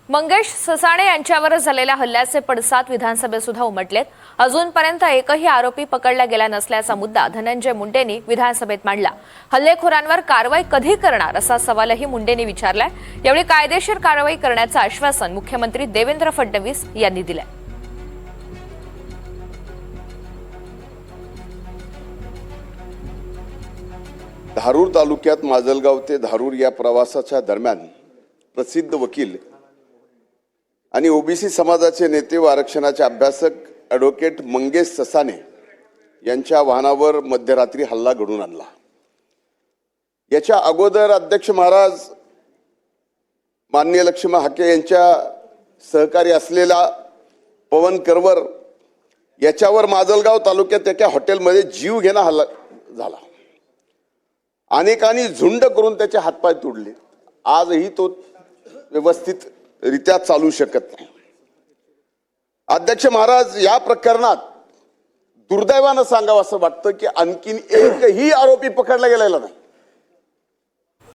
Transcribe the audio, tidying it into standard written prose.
मंगेश ससाणे यांच्यावर झालेल्या हल्ल्याचे पडसाद विधानसभेत सुद्धा उमटलेत। अजूनपर्यंत एकही आरोपी पकडला गेला नसल्याचा मुद्दा धनंजय मुंडेंनी विधानसभेत मांडला। हल्लेखोरांवर कारवाई कधी करणार असा सवालही मुंडेंनी विचारलाय। यावेळी कायदेशीर कारवाई करण्याचं आश्वासन मुख्यमंत्री देवेंद्र फडणवीस यांनी दिलंय। धारूर तालुक्यात माजलगाव ते धारूर या प्रवासाच्या दरम्यान प्रसिद्ध वकील आणि ओबीसी समाजाचे नेते व आरक्षणाचे अभ्यासक ॲडव्होकेट मंगेश ससाणे यांच्या वाहनावर मध्यरात्री हल्ला घडून आणला। याच्या अगोदर अध्यक्ष महाराज माननीय लक्ष्मण हाके यांच्या सहकारी असलेला पवन करवर याच्यावर माजलगाव तालुक्यात एका हॉटेलमध्ये जीवघेणा हल्ला झाला। अनेकांनी झुंड करून त्याचे हातपाय तोडले। आजही तो व्यवस्थित रित्या चालू शकत नाही। अध्यक्ष महाराज, या प्रकरणात दुर्दैवानं सांगावं असं वाटतं की आणखीन एकही आरोपी पकडला गेलेला नाही।